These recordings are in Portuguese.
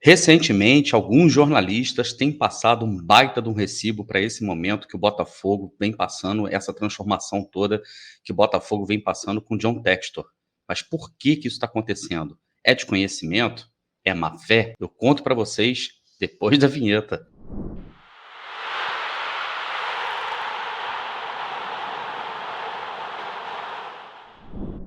Recentemente, alguns jornalistas têm passado um baita de um recibo para esse momento que o Botafogo vem passando, essa transformação toda que o Botafogo vem passando com o John Textor. Mas por que isso está acontecendo? É desconhecimento? É má fé? Eu conto para vocês depois da vinheta.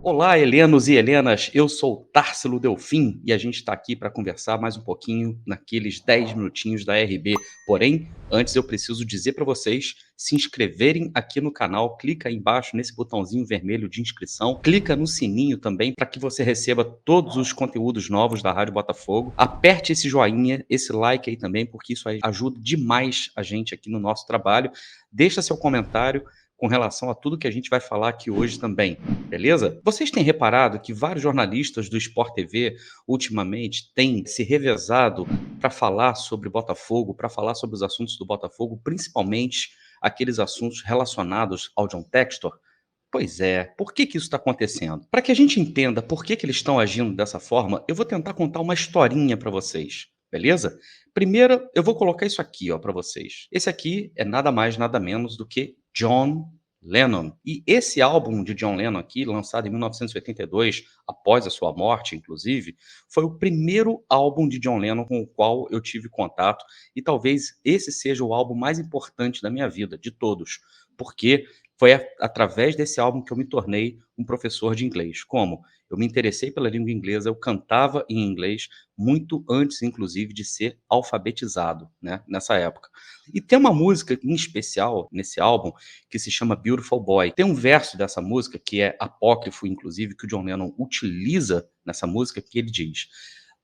Olá, helenos e helenas, eu sou Társilo Delfim e a gente está aqui para conversar mais um pouquinho naqueles 10 minutinhos da RB. Porém, antes eu preciso dizer para vocês se inscreverem aqui no canal, clica aí embaixo nesse botãozinho vermelho de inscrição, clica no sininho também para que você receba todos os conteúdos novos da Rádio Botafogo. Aperte esse joinha, esse like aí também, porque isso aí ajuda demais a gente aqui no nosso trabalho. Deixa seu comentário com relação a tudo que a gente vai falar aqui hoje também, beleza? Vocês têm reparado que vários jornalistas do Sport TV ultimamente têm se revezado para falar sobre Botafogo, para falar sobre os assuntos do Botafogo, principalmente aqueles assuntos relacionados ao John Textor? Pois é, por que isso está acontecendo? Para que a gente entenda por que eles estão agindo dessa forma, eu vou tentar contar uma historinha para vocês, beleza? Primeiro, eu vou colocar isso aqui, ó, para vocês. Esse aqui é nada mais, nada menos do que John Lennon. E esse álbum de John Lennon aqui, lançado em 1982, após a sua morte, inclusive, foi o primeiro álbum de John Lennon com o qual eu tive contato e talvez esse seja o álbum mais importante da minha vida, de todos, porque foi através desse álbum que eu me tornei um professor de inglês. Como? Eu me interessei pela língua inglesa, eu cantava em inglês muito antes, inclusive, de ser alfabetizado, né, nessa época. E tem uma música em especial nesse álbum que se chama Beautiful Boy. Tem um verso dessa música que é apócrifo, inclusive, que o John Lennon utiliza nessa música, que ele diz: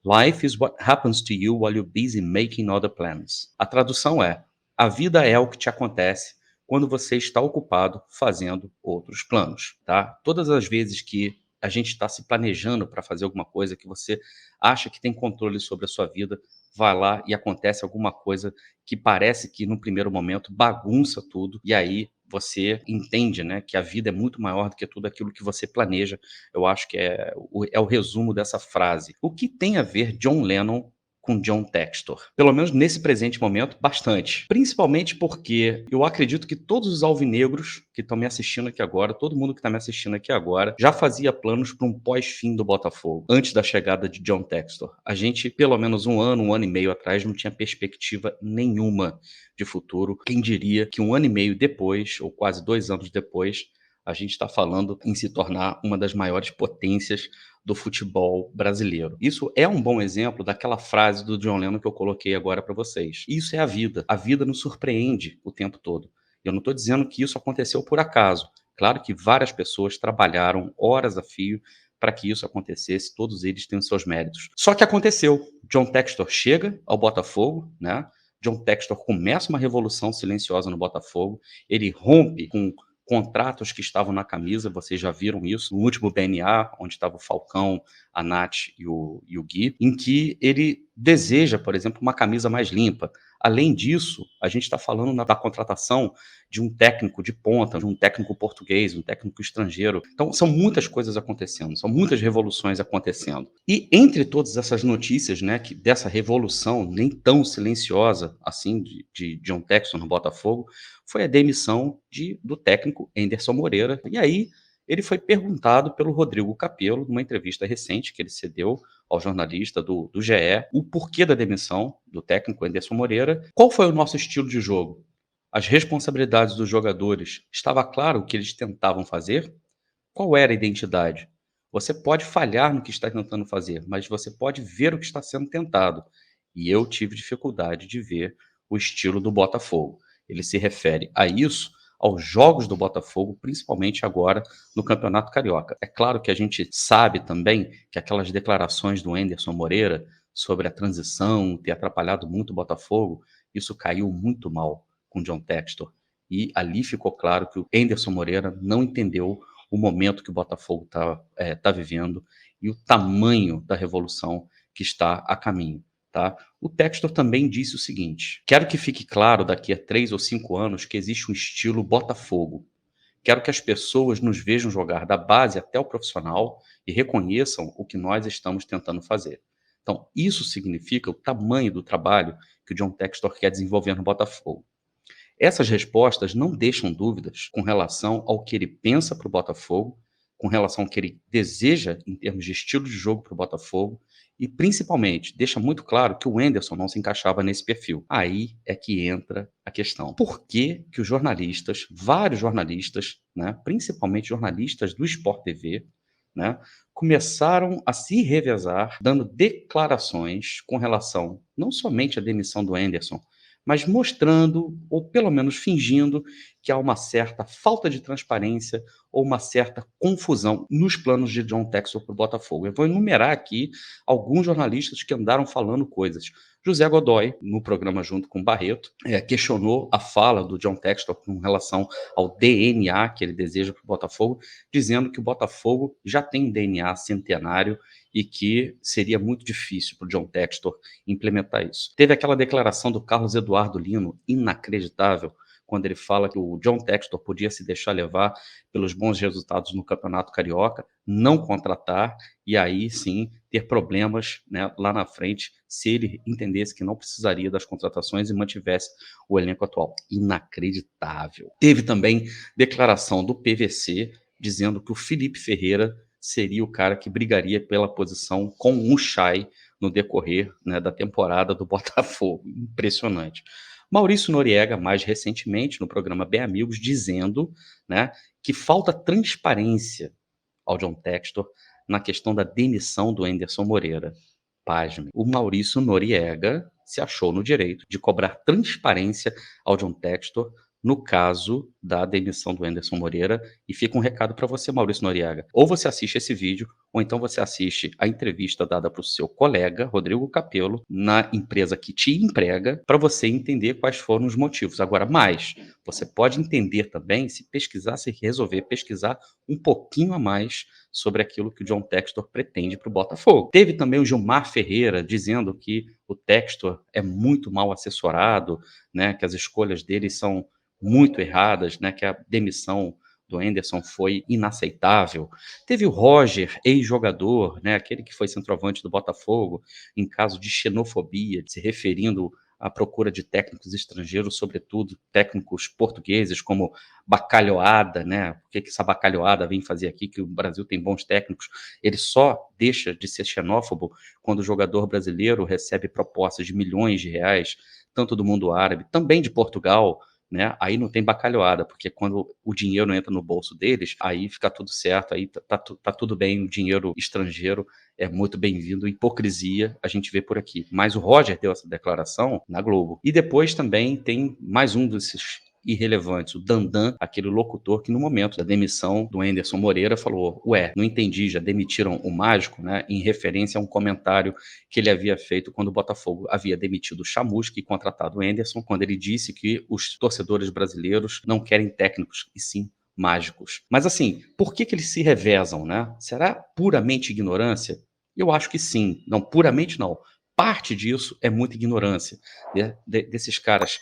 Life is what happens to you while you're busy making other plans. A tradução é: a vida é o que te acontece quando você está ocupado fazendo outros planos, tá? Todas as vezes que a gente está se planejando para fazer alguma coisa que você acha que tem controle sobre a sua vida, vai lá e acontece alguma coisa que parece que no primeiro momento bagunça tudo, e aí você entende, né, que a vida é muito maior do que tudo aquilo que você planeja. Eu acho que é o resumo dessa frase. O que tem a ver John Lennon com John Textor? Pelo menos nesse presente momento, bastante. Principalmente porque eu acredito que todos os alvinegros que estão me assistindo aqui agora, todo mundo que está me assistindo aqui agora, já fazia planos para um pós-fim do Botafogo, antes da chegada de John Textor. A gente, pelo menos um ano e meio atrás, não tinha perspectiva nenhuma de futuro. Quem diria que um ano e meio depois, ou quase 2 anos depois, a gente está falando em se tornar uma das maiores potências do futebol brasileiro. Isso é um bom exemplo daquela frase do John Lennon que eu coloquei agora para vocês. Isso é a vida. A vida nos surpreende o tempo todo. Eu não estou dizendo que isso aconteceu por acaso. Claro que várias pessoas trabalharam horas a fio para que isso acontecesse, todos eles têm os seus méritos. Só que aconteceu. John Textor chega ao Botafogo, né? John Textor começa uma revolução silenciosa no Botafogo, ele rompe com contratos que estavam na camisa, vocês já viram isso no último BNA, onde estava o Falcão, a Nath e o Gui, em que ele deseja, por exemplo, uma camisa mais limpa. Além disso, a gente está falando da contratação de um técnico de ponta, de um técnico português, um técnico estrangeiro. Então, são muitas coisas acontecendo, são muitas revoluções acontecendo. E entre todas essas notícias, né, que dessa revolução nem tão silenciosa assim de John Textor no Botafogo, foi a demissão do técnico Enderson Moreira. E aí ele foi perguntado pelo Rodrigo Capello, numa entrevista recente que ele cedeu ao jornalista do GE, o porquê da demissão do técnico Enderson Moreira. Qual foi o nosso estilo de jogo? As responsabilidades dos jogadores, estava claro o que eles tentavam fazer? Qual era a identidade? Você pode falhar no que está tentando fazer, mas você pode ver o que está sendo tentado. E eu tive dificuldade de ver o estilo do Botafogo. Ele se refere a isso, aos jogos do Botafogo, principalmente agora no Campeonato Carioca. É claro que a gente sabe também que aquelas declarações do Enderson Moreira sobre a transição ter atrapalhado muito o Botafogo, isso caiu muito mal com John Textor. E ali ficou claro que o Enderson Moreira não entendeu o momento que o Botafogo tá vivendo e o tamanho da revolução que está a caminho. Tá? O Textor também disse o seguinte: quero que fique claro daqui a 3 ou 5 anos que existe um estilo Botafogo. Quero que as pessoas nos vejam jogar da base até o profissional e reconheçam o que nós estamos tentando fazer. Então, isso significa o tamanho do trabalho que o John Textor quer desenvolver no Botafogo. Essas respostas não deixam dúvidas com relação ao que ele pensa para o Botafogo, com relação ao que ele deseja em termos de estilo de jogo para o Botafogo e, principalmente, deixa muito claro que o Enderson não se encaixava nesse perfil. Aí é que entra a questão. Por que que os jornalistas, vários jornalistas, né, principalmente jornalistas do Sport TV, né, começaram a se revezar, dando declarações com relação não somente à demissão do Enderson, mas mostrando, ou pelo menos fingindo, que há uma certa falta de transparência ou uma certa confusão nos planos de John Textor para o Botafogo. Eu vou enumerar aqui alguns jornalistas que andaram falando coisas. José Godoy, no programa junto com Barreto, questionou a fala do John Textor com relação ao DNA que ele deseja para o Botafogo, dizendo que o Botafogo já tem um DNA centenário e que seria muito difícil para o John Textor implementar isso. Teve aquela declaração do Carlos Eduardo Lino, inacreditável, quando ele fala que o John Textor podia se deixar levar pelos bons resultados no Campeonato Carioca, não contratar e aí sim ter problemas, né, lá na frente se ele entendesse que não precisaria das contratações e mantivesse o elenco atual. Inacreditável. Teve também declaração do PVC dizendo que o Felipe Ferreira seria o cara que brigaria pela posição com o Chay no decorrer, né, da temporada do Botafogo. Impressionante. Maurício Noriega, mais recentemente, no programa Bem Amigos, dizendo, né, que falta transparência ao John Textor na questão da demissão do Enderson Moreira. Pasme. O Maurício Noriega se achou no direito de cobrar transparência ao John Textor no caso da demissão do Enderson Moreira. E fica um recado para você, Maurício Noriega. Ou você assiste esse vídeo, ou então você assiste a entrevista dada para o seu colega, Rodrigo Capello, na empresa que te emprega, para você entender quais foram os motivos. Agora, mais, você pode entender também se pesquisar, se resolver pesquisar um pouquinho a mais sobre aquilo que o John Textor pretende para o Botafogo. Teve também o Gilmar Ferreira dizendo que o Textor é muito mal assessorado, né, que as escolhas dele são muito erradas, né, que a demissão do Enderson foi inaceitável. Teve o Roger, ex-jogador, né, aquele que foi centroavante do Botafogo, em caso de xenofobia, se referindo à procura de técnicos estrangeiros, sobretudo técnicos portugueses, como Bacalhoada, né? Por que essa Bacalhoada vem fazer aqui, que o Brasil tem bons técnicos? Ele só deixa de ser xenófobo quando o jogador brasileiro recebe propostas de milhões de reais, tanto do mundo árabe, também de Portugal, né? Aí não tem bacalhoada, porque quando o dinheiro entra no bolso deles, aí fica tudo certo, aí tá tudo bem, o dinheiro estrangeiro é muito bem-vindo. Hipocrisia a gente vê por aqui. Mas o Roger deu essa declaração na Globo. E depois também tem mais um desses irrelevantes, o Dandan, aquele locutor que no momento da demissão do Enderson Moreira falou: ué, não entendi, já demitiram o Mágico, né? Em referência a um comentário que ele havia feito quando o Botafogo havia demitido o Chamusca e contratado o Enderson, quando ele disse que os torcedores brasileiros não querem técnicos, e sim mágicos. Mas assim, por que que eles se revezam, né? Será puramente ignorância? Eu acho que sim. Não, puramente não. Parte disso é muita ignorância desses caras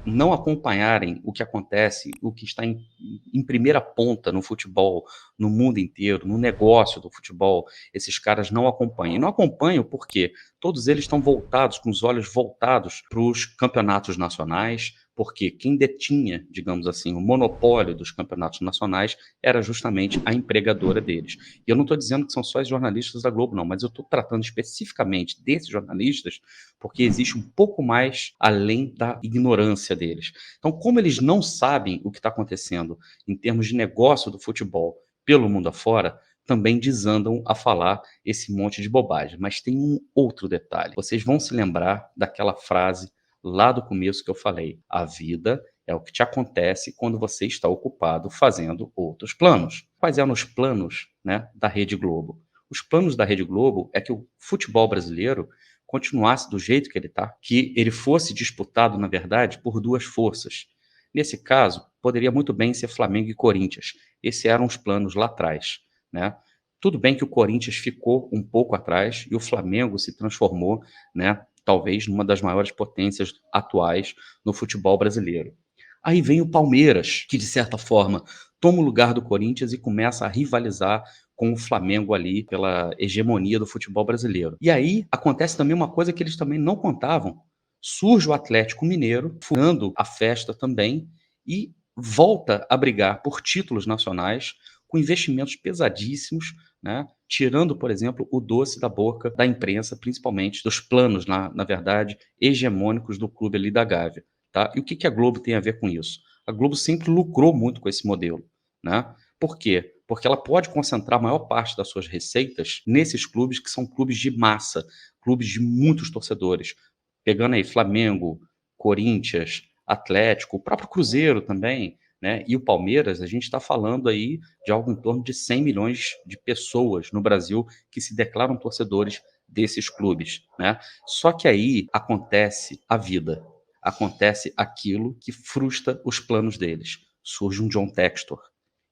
não acompanharem o que acontece, o que está em primeira ponta no futebol, no mundo inteiro, no negócio do futebol. Esses caras não acompanham. E não acompanham porque todos eles estão voltados, com os olhos voltados para os campeonatos nacionais, porque quem detinha, digamos assim, o monopólio dos campeonatos nacionais era justamente a empregadora deles. E eu não estou dizendo que são só os jornalistas da Globo, não, mas eu estou tratando especificamente desses jornalistas porque existe um pouco mais além da ignorância deles. Então, como eles não sabem o que está acontecendo em termos de negócio do futebol pelo mundo afora, também desandam a falar esse monte de bobagem. Mas tem um outro detalhe. Vocês vão se lembrar daquela frase lá do começo que eu falei: a vida é o que te acontece quando você está ocupado fazendo outros planos. Quais eram os planos, né, da Rede Globo? Os planos da Rede Globo é que o futebol brasileiro continuasse do jeito que ele está, que ele fosse disputado, na verdade, por duas forças. Nesse caso, poderia muito bem ser Flamengo e Corinthians. Esses eram os planos lá atrás, né? Tudo bem que o Corinthians ficou um pouco atrás e o Flamengo se transformou, né, talvez numa das maiores potências atuais no futebol brasileiro. Aí vem o Palmeiras, que de certa forma toma o lugar do Corinthians e começa a rivalizar com o Flamengo ali pela hegemonia do futebol brasileiro. E aí acontece também uma coisa que eles também não contavam. Surge o Atlético Mineiro, furando a festa também, e volta a brigar por títulos nacionais com investimentos pesadíssimos, né? Tirando, por exemplo, o doce da boca da imprensa, principalmente dos planos, na verdade, hegemônicos do clube ali da Gávea. Tá? E o que a Globo tem a ver com isso? A Globo sempre lucrou muito com esse modelo. Né? Por quê? Porque ela pode concentrar a maior parte das suas receitas nesses clubes que são clubes de massa, clubes de muitos torcedores. Pegando aí Flamengo, Corinthians, Atlético, o próprio Cruzeiro também, né? E o Palmeiras, a gente está falando aí de algo em torno de 100 milhões de pessoas no Brasil que se declaram torcedores desses clubes, né? Só que aí acontece a vida, acontece aquilo que frustra os planos deles. Surge um John Textor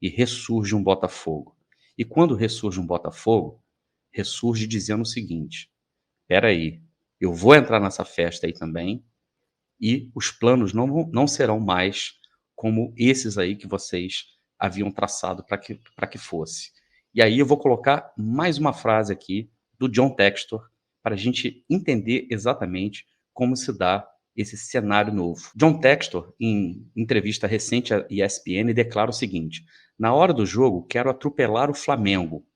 e ressurge um Botafogo. E quando ressurge um Botafogo, ressurge dizendo o seguinte: espera aí, eu vou entrar nessa festa aí também, e os planos não serão mais como esses aí que vocês haviam traçado para que fosse. E aí eu vou colocar mais uma frase aqui do John Textor para a gente entender exatamente como se dá esse cenário novo. John Textor, em entrevista recente à ESPN, declara o seguinte: na hora do jogo, quero atropelar o Flamengo,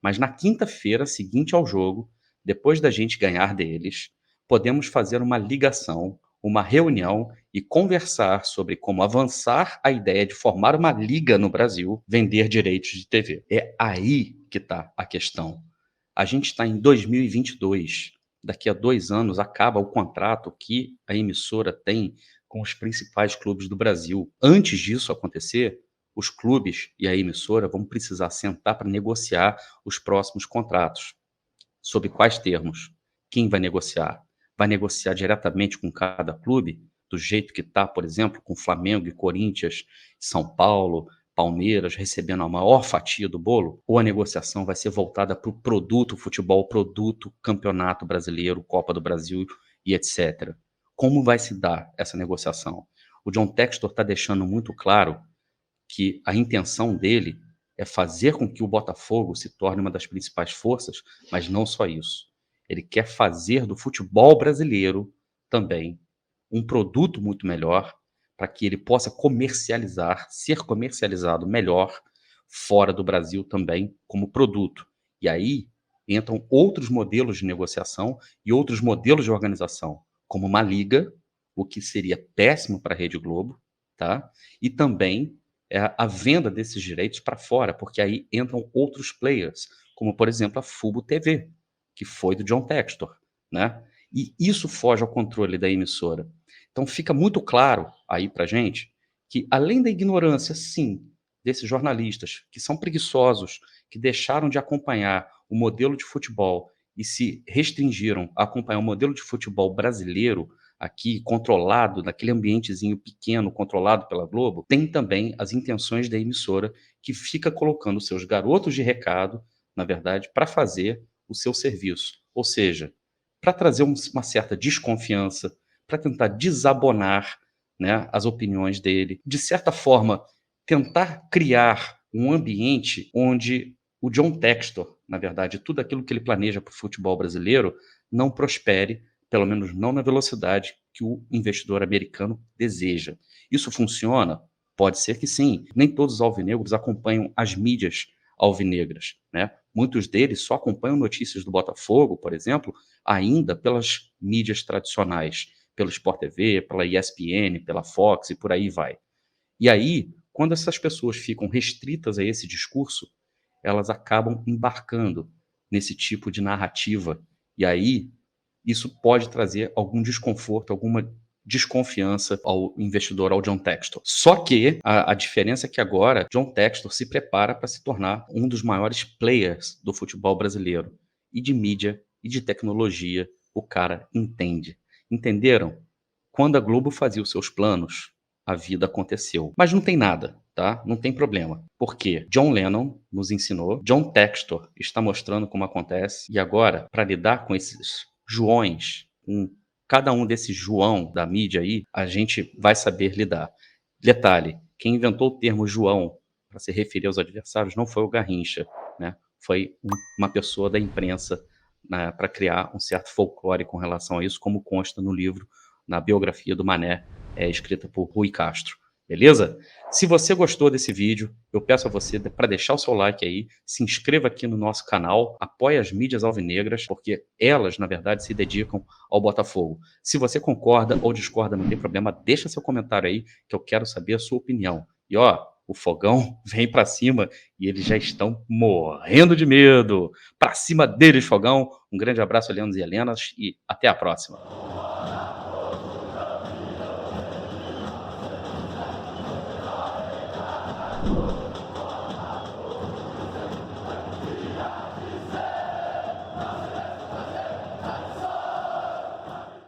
mas na quinta-feira seguinte ao jogo, depois da gente ganhar deles, podemos fazer uma ligação, uma reunião e conversar sobre como avançar a ideia de formar uma liga no Brasil, vender direitos de TV. É aí que está a questão. A gente está em 2022. Daqui a 2 anos acaba o contrato que a emissora tem com os principais clubes do Brasil. Antes disso acontecer, os clubes e a emissora vão precisar sentar para negociar os próximos contratos. Sob quais termos? Quem vai negociar? Vai negociar diretamente com cada clube, do jeito que está, por exemplo, com Flamengo e Corinthians, São Paulo, Palmeiras recebendo a maior fatia do bolo? Ou a negociação vai ser voltada para o produto futebol, produto campeonato brasileiro, Copa do Brasil e etc. Como vai se dar essa negociação? O John Textor está deixando muito claro que a intenção dele é fazer com que o Botafogo se torne uma das principais forças, mas não só isso. Ele quer fazer do futebol brasileiro também um produto muito melhor para que ele possa comercializar, ser comercializado melhor fora do Brasil também como produto. E aí entram outros modelos de negociação e outros modelos de organização, como uma liga, o que seria péssimo para a Rede Globo, tá? E também a venda desses direitos para fora, porque aí entram outros players, como por exemplo a Fubo TV, que foi do John Textor, né? E isso foge ao controle da emissora. Então fica muito claro aí para gente que, além da ignorância, sim, desses jornalistas que são preguiçosos, que deixaram de acompanhar o modelo de futebol e se restringiram a acompanhar o modelo de futebol brasileiro, aqui controlado, naquele ambientezinho pequeno, controlado pela Globo, tem também as intenções da emissora, que fica colocando seus garotos de recado, na verdade, para fazer o seu serviço. Ou seja, para trazer uma certa desconfiança, para tentar desabonar, né, as opiniões dele, de certa forma, tentar criar um ambiente onde o John Textor, na verdade, tudo aquilo que ele planeja para o futebol brasileiro, não prospere, pelo menos não na velocidade que o investidor americano deseja. Isso funciona? Pode ser que sim. Nem todos os alvinegros acompanham as mídias alvinegras, né? Muitos deles só acompanham notícias do Botafogo, por exemplo, ainda pelas mídias tradicionais, pelo Sport TV, pela ESPN, pela Fox e por aí vai. E aí, quando essas pessoas ficam restritas a esse discurso, elas acabam embarcando nesse tipo de narrativa. E aí, isso pode trazer algum desconforto, alguma desconfiança ao investidor, ao John Textor. Só que a diferença é que agora John Textor se prepara para se tornar um dos maiores players do futebol brasileiro. E de mídia e de tecnologia, o cara entende. Entenderam? Quando a Globo fazia os seus planos, a vida aconteceu. Mas não tem nada, tá? Não tem problema. Porque John Lennon nos ensinou, John Textor está mostrando como acontece, e agora, para lidar com esses Joões, com cada um desses João da mídia aí, a gente vai saber lidar. Detalhe, quem inventou o termo João para se referir aos adversários não foi o Garrincha, né? foi uma pessoa da imprensa para criar um certo folclore com relação a isso, como consta no livro, na biografia do Mané, escrita por Rui Castro. Beleza? Se você gostou desse vídeo, eu peço a você para deixar o seu like aí, se inscreva aqui no nosso canal, apoie as mídias alvinegras, porque elas, na verdade, se dedicam ao Botafogo. Se você concorda ou discorda, não tem problema, deixa seu comentário aí, que eu quero saber a sua opinião. E ó, o fogão vem para cima e eles já estão morrendo de medo. Para cima deles, fogão. Um grande abraço, Helenos e Helenas, e até a próxima.